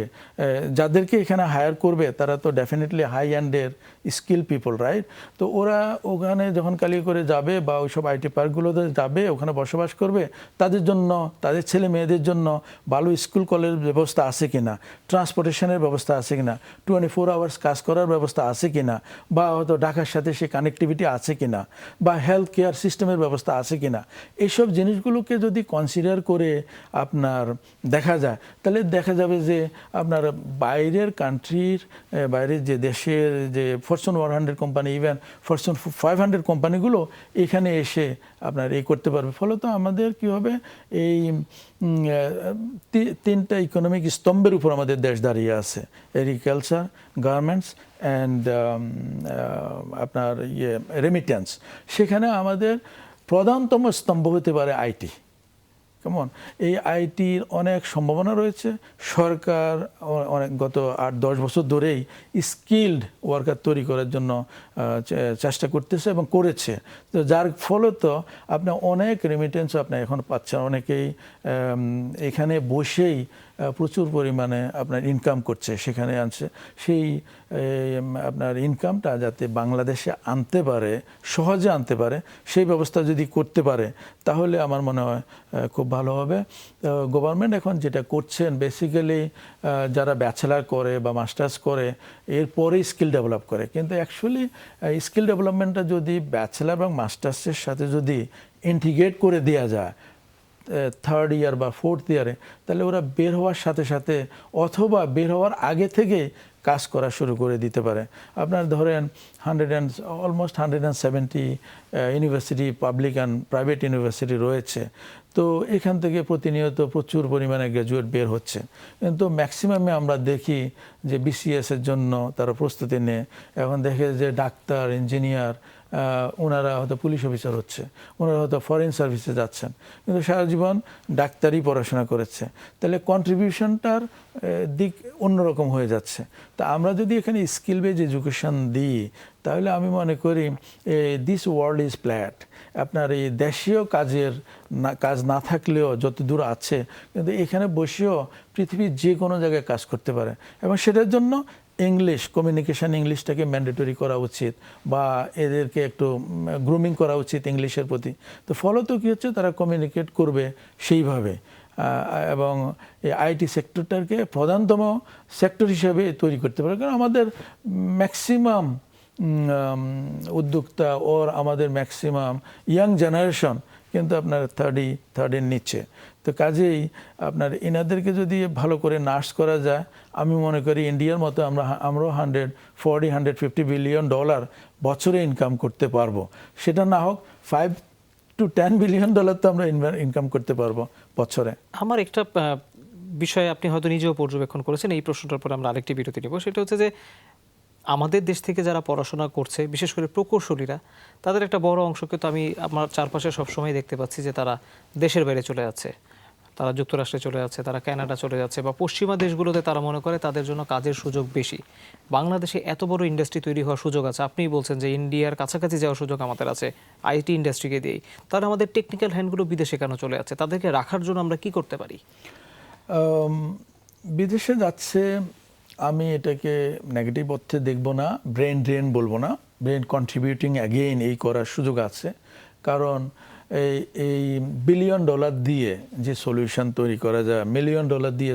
যাদেরকে এখানে হায়ার করবে তারা তো ডেফিনেটলি হাই অ্যান্ডের স্কিল পিপল, রাইট? তো ওরা ওখানে যখন কালিয়াকরে যাবে বা ওইসব আইটি পার্কগুলোতে যাবে, ওখানে বসবাস করবে, তাদের জন্য, তাদের ছেলে মেয়েদের জন্য ভালো স্কুল কলেজ ব্যবস্থা আছে কিনা, ট্রান্সপোর্টেশনের ব্যবস্থা আছে কিনা, 24 আওয়ার্স কাজ করার ব্যবস্থা আছে কিনা, বা হয়তো ঢাকার সাথে সে কানেক্টিভিটি আছে কিনা, বা হেলথ কেয়ার সিস্টেমের ব্যবস্থা আছে কিনা, এইসব জিনিসগুলোকে যদি কনসিডার করে আপনার দেখা যায়, তাহলে দেখা যাবে যে আপনার বাইরের কান্ট্রির, বাইরের যে দেশের যে ফরচুন 100 কোম্পানি, ইভেন ফরচুন 500 কোম্পানিগুলো এখানে এসে আপনার করতে পারবে। ফলত আমাদের কী হবে, এই 3টা ইকোনমিক স্তম্ভের উপর আমাদের দেশ দাঁড়িয়ে আছে: এগ্রিকালচার, গার্মেন্টস অ্যান্ড আপনার রেমিটেন্স। সেখানে আমাদের প্রধানতম স্তম্ভ হতে পারে আইটি। কেমন, এই আইটির অনেক সম্ভাবনা রয়েছে। সরকার অনেক গত 8-10 বছর ধরেই স্কিল্ড ওয়ার্কার তৈরি করার জন্য চেষ্টা করতেছে এবং করেছে। তো যার ফলত আপনি অনেক রেমিটেন্স আপনি এখন পাচ্ছেন, অনেকেই এখানে বসেই প্রচুর পরিমাণে আপনার ইনকাম করছে, সেখানে আনছে। সেই আপনার ইনকামটা যাতে বাংলাদেশে আনতে পারে, সহজে আনতে পারে, সেই ব্যবস্থা যদি করতে পারে তাহলে আমার মনে হয় খুব ভালো হবে। গভর্নমেন্ট এখন যেটা করছেন, বেসিক্যালি যারা ব্যাচেলার করে বা মাস্টার্স করে এরপরেই স্কিল ডেভেলপ করে, কিন্তু অ্যাকচুয়ালি স্কিল ডেভেলপমেন্টটা যদি ব্যাচেলার এবং মাস্টার্সের সাথে যদি ইন্টিগ্রেট করে দেওয়া যায় 3rd ইয়ার বা 4th ইয়ারে, তাহলে ওরা বের হওয়ার সাথে সাথে অথবা বের হওয়ার আগে থেকে কাজ করা শুরু করে দিতে পারে। আপনার ধরেন almost 170 university, public and private university রয়েছে। তো এখান থেকে প্রতিনিয়ত প্রচুর পরিমাণে গ্র্যাজুয়েট বের হচ্ছে, কিন্তু ম্যাক্সিমামে আমরা দেখি যে বিসিএসের জন্য তারা প্রস্তুতি নেয়। এখন দেখে যে ডাক্তার, ইঞ্জিনিয়ার, ওনারা হয়তো পুলিশ অফিসার হচ্ছে, ওনারা হয়তো ফরেন সার্ভিসে যাচ্ছেন, কিন্তু সারা জীবন ডাক্তারই পড়াশোনা করেছে। তাহলে কন্ট্রিবিউশনটার দিক অন্যরকম হয়ে যাচ্ছে। তা আমরা যদি এখানে স্কিল বেজ এডুকেশন দিই, তাহলে আমি মনে করি দিস ওয়ার্ল্ড ইজ ফ্ল্যাট। আপনার এই দেশীয় কাজ না থাকলেও যত দূর আছে, কিন্তু এখানে বসেও পৃথিবীর যে কোনো জায়গায় কাজ করতে পারে, এবং সেটার জন্য ইংলিশ, কমিউনিকেশন ইংলিশটাকে ম্যান্ডেটরি করা উচিত, বা এদেরকে একটু গ্রুমিং করা উচিত ইংলিশের প্রতি। তো ফলত কী হচ্ছে, তারা কমিউনিকেট করবে সেইভাবে। এবং এই আইটি সেক্টরটাকে প্রধানতম সেক্টর হিসেবে তৈরি করতে পারে। কারণ আমাদের ম্যাক্সিমাম উদ্যোক্তা ওর আমাদের ম্যাক্সিমাম ইয়াং জেনারেশন কিন্তু আপনার থার্ডের নিচে। তো কাজেই আপনার এনাদেরকে যদি ভালো করে নার্স করা যায়, আমি মনে করি ইন্ডিয়ার মতো আমরাও $150 বিলিয়ন বছরে ইনকাম করতে পারবো। সেটা না হোক $5 to 10 বিলিয়ন তো আমরা ইনকাম করতে পারবো বছরে। আমার একটা বিষয় আপনি হয়তো নিজেও পর্যবেক্ষণ করেছেন, এই প্রশ্নটার পর আমরা আরেকটি বিরতি নেব। সেটা হচ্ছে যে আমাদের দেশ থেকে যারা পড়াশোনা করছে, বিশেষ করে প্রকৌশলীরা, তাদের একটা বড় অংশকে তো আমি আমার চারপাশে সবসময় দেখতে পাচ্ছি যে তারা দেশের বাইরে চলে যাচ্ছে, তারা যুক্তরাষ্ট্রে চলে যাচ্ছে, তারা কানাডা চলে যাচ্ছে, বা পশ্চিমা দেশগুলোতে তারা মনে করে তাদের জন্য কাজের সুযোগ বেশি। বাংলাদেশে এত বড় ইন্ডাস্ট্রি তৈরি হওয়ার সুযোগ আছে, আপনিই বলছেন যে ইন্ডিয়ার কাছাকাছি যাওয়ার সুযোগ আমাদের আছে আইটি ইন্ডাস্ট্রিকে দিয়েই। তাহলে আমাদের টেকনিক্যাল হ্যান্ডগুলো বিদেশে কেন চলে যাচ্ছে? তাদেরকে রাখার জন্য আমরা কি করতে পারি? বিদেশে যাচ্ছে, আমি এটাকে নেগেটিভ অর্থে দেখব না, ব্রেন ড্রেন বলবো না, ব্রেন কন্ট্রিবিউটিং অ্যাগেইন এই করার সুযোগ আছে। কারণ এই $বিলিয়ন দিয়ে যে সলিউশন তৈরি করা যায়, $মিলিয়ন দিয়ে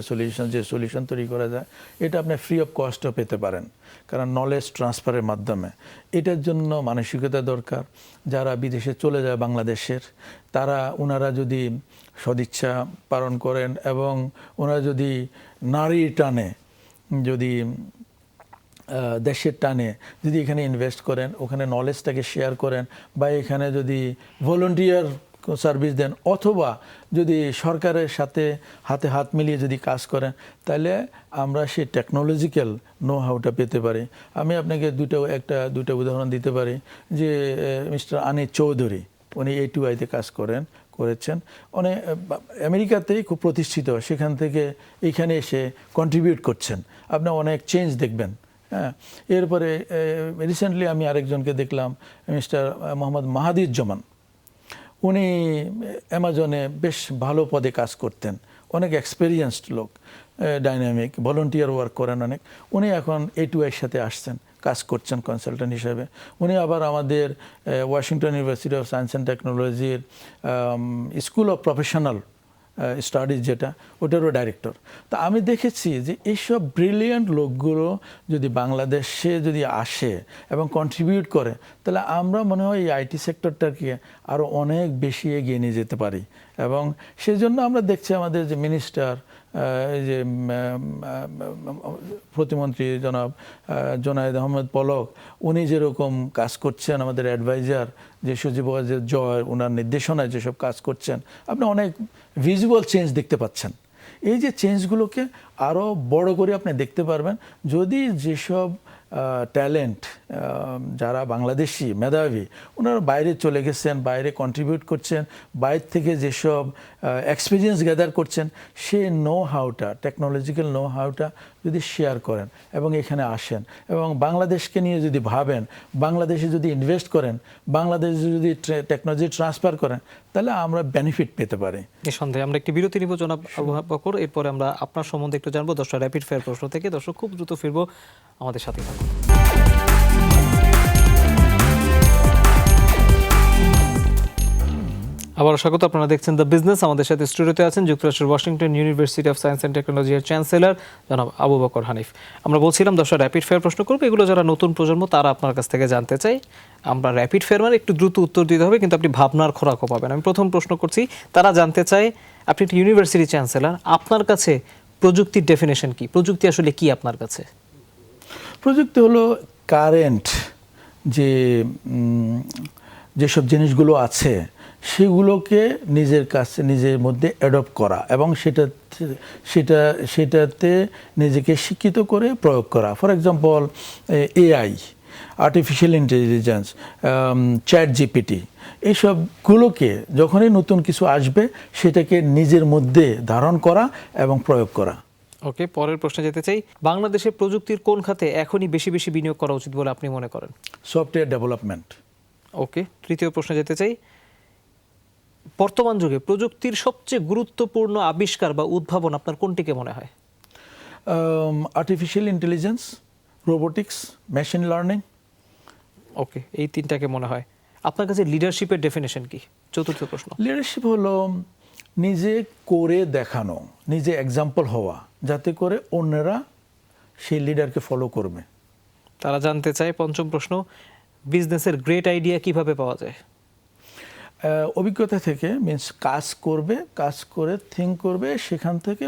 যে সলিউশন তৈরি করা যায়, এটা আপনি ফ্রি অফ কস্টও পেতে পারেন। কারণ নলেজ ট্রান্সফারের মাধ্যমে। এটার জন্য মানসিকতা দরকার। যারা বিদেশে চলে যায় বাংলাদেশের, ওনারা যদি সদিচ্ছা পালন করেন এবং ওনারা যদি নারীর টানে, যদি দেশের টানে যদি এখানে ইনভেস্ট করেন, ওখানে নলেজটাকে শেয়ার করেন, বা এখানে যদি ভলান্টিয়ার সার্ভিস দেন, অথবা যদি সরকারের সাথে হাতে হাত মিলিয়ে যদি কাজ করেন, তাহলে আমরা সেই টেকনোলজিক্যাল নো হাউটা পেতে পারি। আমি আপনাকে দুইটা উদাহরণ দিতে পারি। যে মিস্টার আনিস চৌধুরী, উনি A2I-তে কাজ করেছেন, অনেক আমেরিকাতেই খুব প্রতিষ্ঠিত, সেখান থেকে এখানে এসে কন্ট্রিবিউট করছেন, আপনি অনেক চেঞ্জ দেখবেন। হ্যাঁ, এরপরে রিসেন্টলি আমি আরেকজনকে দেখলাম, মিস্টার মোহাম্মদ মাহাদিজ্জামান। উনি অ্যামাজনে বেশ ভালো পদে কাজ করতেন, অনেক এক্সপেরিয়েন্সড লোক, ডাইনামিক, ভলান্টিয়ার ওয়ার্ক করেন অনেক। উনি এখন A2I-এর সাথে আসছেন, কাজ করছেন কনসালটেন্ট হিসেবে। উনি আবার আমাদের Washington university of science and টেকনোলজির স্কুল অফ প্রফেশনাল স্টাডিজ, যেটা ওটারও ডাইরেক্টর। তো আমি দেখেছি যে এইসব ব্রিলিয়ান্ট লোকগুলো যদি বাংলাদেশে যদি আসে এবং কন্ট্রিবিউট করে, তাহলে আমরা মনে হয় এই আইটি সেক্টরটাকে আরও অনেক বেশি এগিয়ে নিয়ে যেতে পারি। এবং সেই জন্য আমরা দেখছি আমাদের যে মিনিস্টার, এই যে প্রতিমন্ত্রী জনাব জোনায়েদ আহমেদ পলক, উনি যেরকম কাজ করছেন, আমাদের অ্যাডভাইজার যে সজীব ওয়াজেদ জয়, ওনার নির্দেশনায় যেসব কাজ করছেন, আপনি অনেক ভিজুয়াল চেঞ্জ দেখতে পাচ্ছেন। এই যে চেঞ্জগুলোকে আরও বড় করে আপনি দেখতে পারবেন যদি যেসব ট্যালেন্ট, যারা বাংলাদেশি মেধাবী, ওনারা বাইরে চলে গেছেন, বাইরে কন্ট্রিবিউট করছেন, বাইরে থেকে যেসব এক্সপিরিয়েন্স গ্যাদার করছেন, সে নো হাউটা, টেকনোলজিক্যাল নো হাউটা যদি শেয়ার করেন এবং এখানে আসেন এবং বাংলাদেশকে নিয়ে যদি ভাবেন, বাংলাদেশে যদি ইনভেস্ট করেন, বাংলাদেশে যদি টেকনোলজি ট্রান্সফার করেন, তাহলে আমরা বেনিফিট পেতে পারি। নিঃসন্দেহে। আমরা একটি বিরতি নিব জনাব আবু বকর, এরপরে আমরা আপনার সম্বন্ধে একটু জানবো 10টা র্যাপিড ফায়ার প্রশ্ন থেকে। দর্শক, খুব দ্রুত ফিরবো, আমাদের সাথে থাকুন। আবার স্বাগত, আপনারা দেখছেন দ্য বিজনেস। আমাদের সাথে স্টুডিওতে আছেন যুক্তরাষ্ট্রের Washington university of science and টেকনোলজির চ্যান্সেলর জনাব আবু বকর হানিফ। আমরা বলছিলাম 10টা র্যাপিড ফায়ার প্রশ্ন করবো, এগুলো যারা নতুন প্রজন্ম তারা আপনার কাছ থেকে জানতে চাই। আমরা র্যাপিড ফায়ার মানে একটু দ্রুত উত্তর দিতে হবে, কিন্তু আপনি ভাবনার খোরাকও পাবেন। আমি প্রথম প্রশ্ন করছি, তারা জানতে চায়, আপনি একটি ইউনিভার্সিটি চ্যান্সেলর, আপনার কাছে প্রযুক্তির ডেফিনেশন কি? প্রযুক্তি আসলে কি আপনার কাছে? প্রযুক্তি হলো কারেন্ট যেসব জিনিসগুলো আছে সেগুলোকে নিজের মধ্যে অ্যাডপ্ট করা এবং সেটাতে নিজেকে শিক্ষিত করে প্রয়োগ করা। For example AI, artificial intelligence, ChatGPT, এইসবগুলোকে যখনই নতুন কিছু আসবে সেটাকে নিজের মধ্যে ধারণ করা এবং প্রয়োগ করা। ওকে, পরের প্রশ্নে যেতে চাই, বাংলাদেশের প্রযুক্তির কোন খাতে এখনই বেশি বেশি বিনিয়োগ করা উচিত বলে আপনি মনে করেন? Software development. ওকে, তৃতীয় প্রশ্নে যেতে চাই, বর্তমান যুগে প্রযুক্তির সবচেয়ে গুরুত্বপূর্ণ আবিষ্কার বা উদ্ভাবন আপনার কোনটিকে মনে হয়? Artificial intelligence, robotics, machine learning. Okay, এই তিনটাকে মনে হয়। আপনার কাছে লিডারশিপের ডেফিনেশন কি? চতুর্থ প্রশ্ন। লিডারশিপ হলো নিজে করে দেখানো, নিজে এক্সাম্পল হওয়া, যাতে করে অন্যরা সেই লিডারকে ফলো করবে। তারা জানতে চায়, পঞ্চম প্রশ্ন, বিজনেসের গ্রেট আইডিয়া কিভাবে পাওয়া যায়? অভিজ্ঞতা থেকে, মিন্স কাজ করবে, কাজ করে থিঙ্ক করবে, সেখান থেকে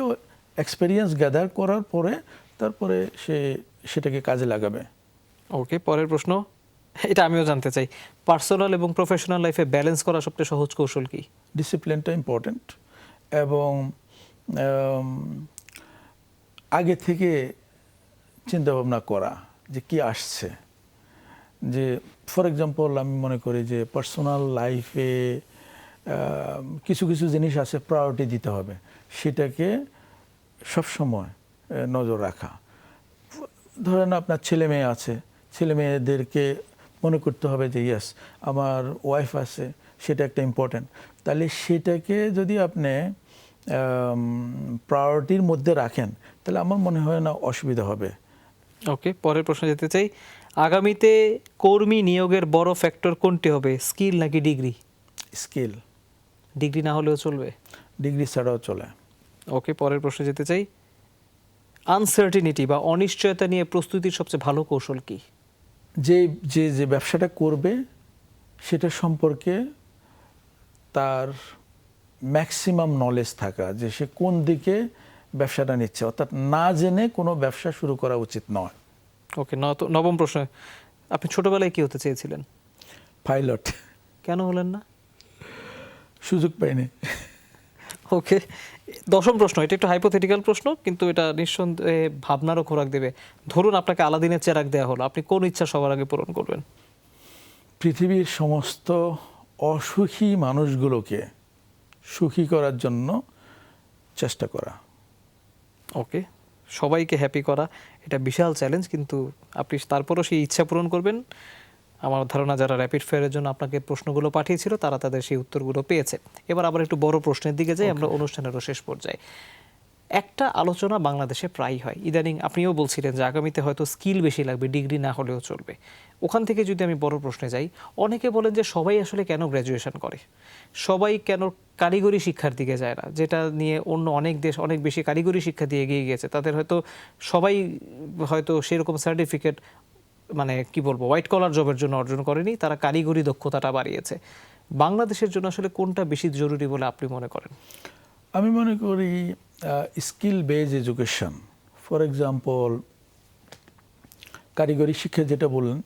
এক্সপেরিয়েন্স গ্যাদার করার পরে তারপরে সে সেটাকে কাজে লাগাবে। ওকে, পরের প্রশ্ন, এটা আমিও জানতে চাই, পার্সোনাল এবং প্রফেশনাল লাইফে ব্যালেন্স করা সবচেয়ে সহজ কৌশল কি? ডিসিপ্লিনটা ইম্পর্ট্যান্ট, এবং আগে থেকে চিন্তা ভাবনা করা যে কি আসছে। যে ফর এক্সাম্পল আমি মনে করি যে পার্সোনাল লাইফে কিছু কিছু জিনিস আছে, প্রায়োরিটি দিতে হবে, সেটাকে সবসময় নজর রাখা। ধরেন আপনার ছেলে মেয়ে আছে, ছেলে মেয়েদেরকে মনে করতে হবে যে ইয়েস আমার ওয়াইফ আছে, সেটা একটা ইম্পর্ট্যান্ট। তাহলে সেটাকে যদি আপনি প্রায়োরিটির মধ্যে রাখেন, তাহলে আমার মনে হয় না অসুবিধা হবে। ওকে, পরের প্রশ্ন যেতে চাই, আগামীতে কর্মী নিয়োগের বড় ফ্যাক্টর কোনটি হবে, স্কিল নাকি ডিগ্রি? স্কিল। ডিগ্রি না হলেও চলবে? ডিগ্রি ছাড়াও চলে। ওকে, পরের প্রশ্ন যেতে চাই, আনসার্টিনিটি বা অনিশ্চয়তা নিয়ে প্রস্তুতির সবচেয়ে ভালো কৌশল কি? যে যে যে ব্যবসাটা করবে সেটা সম্পর্কে তার ম্যাক্সিমাম নলেজ থাকা, যে সে কোন দিকে ব্যবসাটা নিচ্ছে, অর্থাৎ না জেনে কোনো ব্যবসা শুরু করা উচিত নয়। ওকে, নবম প্রশ্ন, আপনি ছোটবেলায় কি হতে চেয়েছিলেন? পাইলট। কেন হলেন না? সুযোগ পাইনি। ওকে, দশম প্রশ্ন, এটা একটু হাইপোথেটিক্যাল প্রশ্ন, কিন্তু এটা নিঃসন্দেহে ভাবনারও খোরাক দেবে। ধরুন আপনাকে আলাদিনের চেরাগ দেওয়া হলো, আপনি কোন ইচ্ছা সবার আগে পূরণ করবেন? পৃথিবীর সমস্ত অসুখী মানুষগুলোকে সুখী করার জন্য চেষ্টা করা। ওকে, সবাইকে হ্যাপি করা, এটা বিশাল চ্যালেঞ্জ, কিন্তু আপনি তারপরও সেই ইচ্ছা পূরণ করবেন। আমার ধারণা যারা র্যাপিড ফায়ারের জন্য আপনাকে প্রশ্নগুলো পাঠিয়েছিল তারা তাদের সেই উত্তরগুলো পেয়েছে। এবার আবার একটু বড় প্রশ্নের দিকে যাই, আমরা অনুষ্ঠানেরও শেষ পর্যায়ে। একটা আলোচনা বাংলাদেশে প্রায় হয় ইদানিং, আপনিও বলছিলেন যে আগামীতে হয়তো স্কিল বেশি লাগবে, ডিগ্রি না হলেও চলবে। ওখান থেকে যদি আমি বড় প্রশ্নে যাই, অনেকে বলেন যে সবাই আসলে কেন গ্র্যাজুয়েশন করে, সবাই কেন কারিগরি শিক্ষার দিকে যায় না, যেটা নিয়ে অন্য অনেক দেশ অনেক বেশি কারিগরি শিক্ষা দিয়ে এগিয়ে গিয়েছে। তাদের হয়তো সবাই হয়তো সেরকম সার্টিফিকেট, মানে কি বলবো, হোয়াইট কলার জবের জন্য অর্জন করেনি, তারা কারিগরি দক্ষতাটা বাড়িয়েছে। বাংলাদেশের জন্য আসলে কোনটা বেশি জরুরি বলে আপনি মনে করেন? আমি মনে করি skill base education. For example কারিগরি শিক্ষা যেটা বললেন,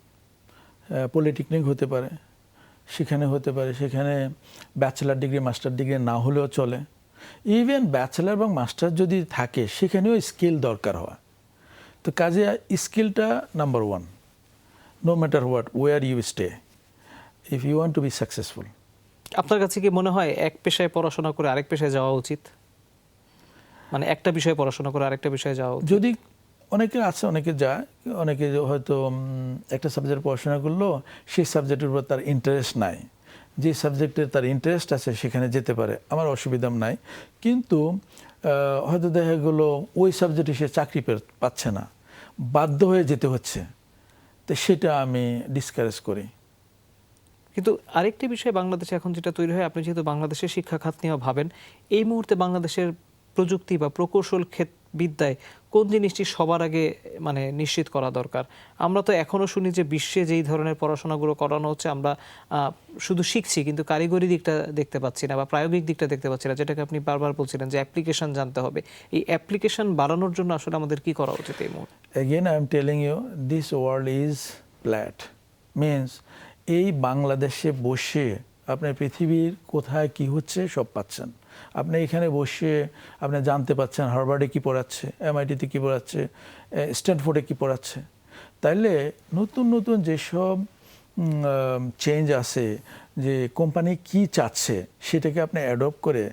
পলিটেকনিক হতে পারে, সেখানে হতে পারে, সেখানে ব্যাচেলার ডিগ্রি মাস্টার ডিগ্রি না হলেও চলে। ইভেন ব্যাচেলার এবং মাস্টার যদি থাকে সেখানেও স্কিল দরকার হয়। তো কাজে স্কিলটা number one, no matter what where you stay, if you want to be successful. আপনার কাছে কি মনে হয় এক পেশায় পড়াশোনা করে আরেক পেশায় যাওয়া উচিত, মানে একটা বিষয়ে পড়াশোনা করে আরেকটা বিষয়ে যাওয়া উচিত? যদি অনেকে আছে, অনেকে যায়, অনেকে হয়তো একটা সাবজেক্ট পড়াশোনা করলো, সেই সাবজেক্টের উপর তার ইন্টারেস্ট নাই, যে সাবজেক্টে তার ইন্টারেস্ট আছে সেখানে যেতে পারে, আমার অসুবিধা নাই। কিন্তু হয়তো দেখা গেলো ওই সাবজেক্টে সে চাকরি পাচ্ছে না, বাধ্য হয়ে যেতে হচ্ছে, তো সেটা আমি ডিসকারেজ করি। কিন্তু আরেকটি বিষয় বাংলাদেশে এখন যেটা তৈরি হয়, আপনি যেহেতু বাংলাদেশের শিক্ষা খাত নিয়ে ভাবেন, এই মুহূর্তে বাংলাদেশের প্রযুক্তি বা প্রকৌশল বিদ্যায় কোন জিনিসটি সবার আগে মানে নিশ্চিত করা দরকার? আমরা তো এখনও শুনি যে বিশ্বে যেই ধরনের পড়াশোনাগুলো করানো হচ্ছে, আমরা শুধু শিখছি কিন্তু কারিগরি দিকটা দেখতে পাচ্ছি না বা প্রায়োগিক দিকটা দেখতে পাচ্ছি না, যেটাকে আপনি বারবার বলছিলেন যে অ্যাপ্লিকেশন জানতে হবে। এই অ্যাপ্লিকেশন বাড়ানোর জন্য আসলে আমাদের কি করা উচিত এই মুহূর্তে? Again, I am telling you, this world is flat. Means এই বাংলাদেশে বসে আপনি পৃথিবীর কোথায় কি হচ্ছে সব পাচ্ছেন। আপনি এখানে বসে আপনি জানতে পাচ্ছেন হার্ভার্ডে কি পড়াচ্ছে, MIT-তে কি পড়াচ্ছে, স্ট্যানফোর্ডে কি পড়াচ্ছে। তাইলে নতুন নতুন যেসব চেঞ্জ আছে, যে কোম্পানি কি চাচ্ছে সেটাকে আপনি অ্যাডপ্ট করে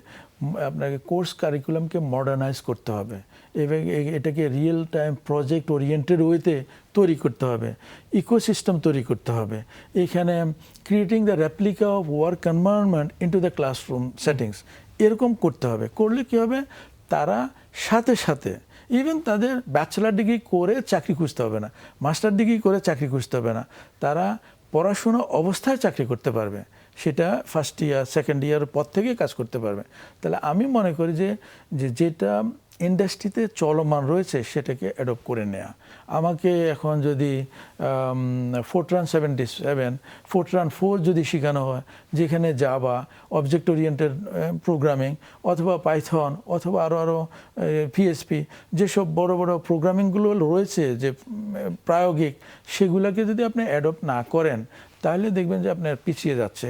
আপনাকে কোর্স কারিকুলামকে মডার্নাইজ করতে হবে এবং এটাকে রিয়েল টাইম প্রজেক্ট ওরিয়েন্টেড ওয়েতে তৈরি করতে হবে, ইকোসিস্টেম তৈরি করতে হবে। এখানে creating the replica of work environment into the classroom settings, এরকম করতে হবে। করলে কী হবে, তারা সাথে সাথে ইভেন তাদের ব্যাচেলার ডিগ্রি করে চাকরি খুঁজতে হবে না, মাস্টার ডিগ্রি করে চাকরি খুঁজতে হবে না, তারা পড়াশোনা অবস্থায় চাকরি করতে পারবে। সেটা ফার্স্ট ইয়ার সেকেন্ড ইয়ারের পর থেকে কাজ করতে পারবে। তাহলে আমি মনে করি যে যেটা ইন্ডাস্ট্রিতে চলমান রয়েছে সেটাকে অ্যাডপ্ট করে নেওয়া। আমাকে এখন যদি ফোরট্রান 77, ফোরট্রান 4 যদি শেখানো হয়, যেখানে জাভা, অবজেক্ট ওরিয়েন্টেড প্রোগ্রামিং অথবা পাইথন অথবা আরও পিএসপি, যেসব বড় বড় প্রোগ্রামিংগুলো রয়েছে যে প্রায়োগিক, সেগুলোকে যদি আপনি অ্যাডপ্ট না করেন তাহলে দেখবেন যে আপনার পিছিয়ে যাচ্ছে,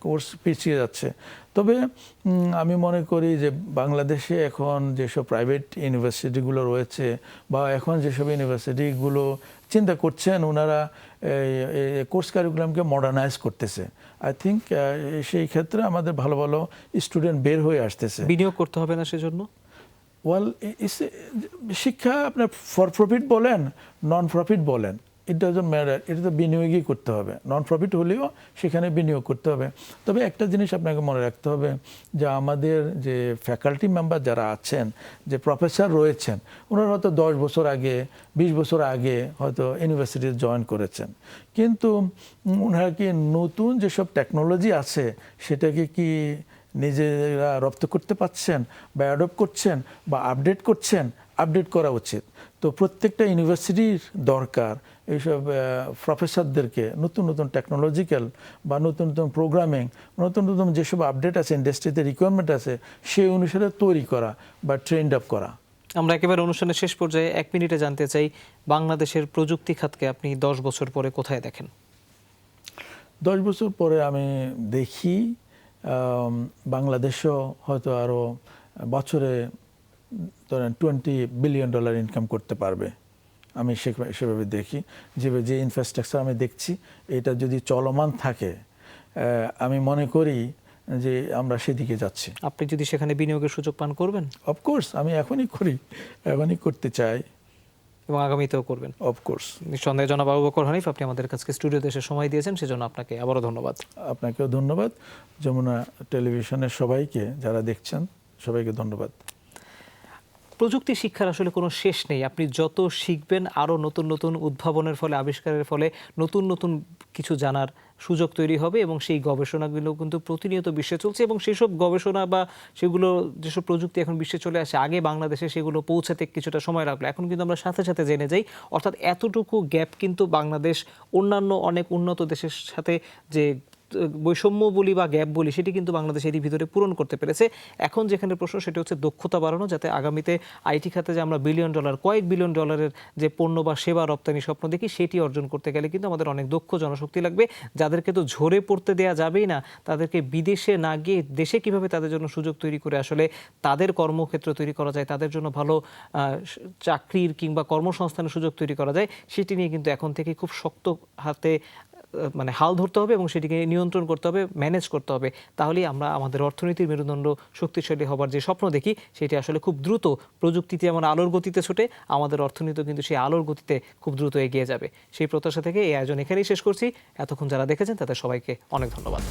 কোর্স পিছিয়ে যাচ্ছে। তবে আমি মনে করি যে বাংলাদেশে এখন যেসব প্রাইভেট ইউনিভার্সিটিগুলো রয়েছে বা এখন যেসব ইউনিভার্সিটিগুলো চিন্তা করছেন ওনারা কোর্স কারিকুলামকে মডার্নাইজ করতেছে। আই থিঙ্ক সেই ক্ষেত্রে আমাদের ভালো ভালো স্টুডেন্ট বের হয়ে আসতেছে। বিনিয়োগ করতে হবে না সেজন্য? ওয়েল, শিক্ষা আপনার ফর প্রফিট বলেন, নন প্রফিট বলেন, ইট ডাজন্ট ম্যাটার, এটা তো বিনিয়োগই করতে হবে। নন প্রফিট হলেও সেখানে বিনিয়োগ করতে হবে। তবে একটা জিনিস আপনাকে মনে রাখতে হবে যে আমাদের যে ফ্যাকাল্টি মেম্বার যারা আছেন, যে প্রফেসর রয়েছেন, ওনারা হয়তো 10 বছর আগে 20 বছর আগে হয়তো ইউনিভার্সিটিতে জয়েন করেছেন, কিন্তু ওনারা কি নতুন যেসব টেকনোলজি আছে সেটাকে কি নিজেরা রপ্ত করতে পারছেন বা অ্যাডপ্ট করছেন বা আপডেট করছেন? আপডেট করা উচিত। তো প্রত্যেকটা ইউনিভার্সিটির দরকার এইসব প্রফেসরদেরকে নতুন নতুন টেকনোলজিক্যাল বা নতুন নতুন প্রোগ্রামিং, নতুন নতুন যেসব আপডেট আছে, ইন্ডাস্ট্রিতে রিকোয়ারমেন্ট আছে, সেই অনুসারে তৈরি করা বা ট্রেন্ড আপ করা। আমরা একেবারে অনুষ্ঠানের শেষ পর্যায়ে 1 মিনিটে জানতে চাই, বাংলাদেশের প্রযুক্তি খাতকে আপনি 10 বছর পরে কোথায় দেখেন? 10 বছর পরে আমি দেখি বাংলাদেশও হয়তো আরও বছরে ধরেন $20 বিলিয়ন ইনকাম করতে পারবে। আমি সেভাবে দেখি। যে ইনফ্রাস্ট্রাকচার আমি দেখছি এটা যদি চলমান থাকে, আমি মনে করি যে আমরা সেদিকে যাচ্ছি। আপনি যদি সেখানে বিনিয়োগের সুযোগ পান, করবেন? অফকোর্স, আমি এখনই করি, এখনই করতে চাই এবং আগামীতেও করবেন? অফকোর্স। নিঃসন্দেহে জনাব আবু বকর হানিফ, আপনি আমাদের কাছে স্টুডিওতে এসে সময় দিয়েছেন, সেজন্য আপনাকে আবারও ধন্যবাদ। আপনাকেও ধন্যবাদ। যমুনা টেলিভিশনের সবাইকে যারা দেখছেন সবাইকে ধন্যবাদ। প্রযুক্তি শিক্ষার আসলে কোনো শেষ নেই। আপনি যত শিখবেন, আরও নতুন নতুন উদ্ভাবনের ফলে, আবিষ্কারের ফলে নতুন নতুন কিছু জানার সুযোগ তৈরি হবে এবং সেই গবেষণাগুলো কিন্তু প্রতিনিয়ত বিশ্বে চলছে এবং সেসব গবেষণা বা সেগুলো যেসব প্রযুক্তি এখন বিশ্বে চলে আসে, আগে বাংলাদেশে সেগুলো পৌঁছাতে কিছুটা সময় লাগলো, এখন কিন্তু আমরা সাথে সাথে জেনে যাই। অর্থাৎ এতটুকু গ্যাপ কিন্তু বাংলাদেশ অন্যান্য অনেক উন্নত দেশের সাথে যে বৈষম্য বলি বা গ্যাপ বলি, সেটি কিন্তু বাংলাদেশ এরই ভিতরে পূরণ করতে পেরেছে। এখন যেখানে প্রশ্ন সেটি হচ্ছে দক্ষতা বাড়ানো, যাতে আগামীতে আইটি খাতে যে আমরা $বিলিয়ন, কয়েক $বিলিয়ন যে পণ্য বা সেবা রপ্তানি স্বপ্ন দেখি, সেটি অর্জন করতে গেলে কিন্তু আমাদের অনেক দক্ষ জনশক্তি লাগবে, যাদেরকে তো ঝরে পড়তে দেয়া যাবেই না। তাদেরকে বিদেশে না গিয়ে দেশে কিভাবে তাদের জন্য সুযোগ তৈরি করে আসলে তাদের কর্মক্ষেত্র তৈরি করা যায়, তাদের জন্য ভালো চাকরির কিংবা কর্মসংস্থানের সুযোগ তৈরি করা যায়, সেটি নিয়ে কিন্তু এখন থেকে খুব শক্ত হাতে হাল ধরতে হবে এবং সেটিকে নিয়ন্ত্রণ করতে হবে, ম্যানেজ করতে হবে। তাহলেই আমরা আমাদের অর্থনীতির মেরুদণ্ড শক্তিশালী হবার যে স্বপ্ন দেখি, সেটি আসলে খুব দ্রুত, প্রযুক্তিতে যেমন আলোর গতিতে ছোটে, আমাদের অর্থনীতিও কিন্তু সেই আলোর গতিতে খুব দ্রুত এগিয়ে যাবে। সেই প্রত্যাশা থেকে এই আয়োজন এখানেই শেষ করছি। এতক্ষণ যারা দেখেছেন তাদের সবাইকে অনেক ধন্যবাদ।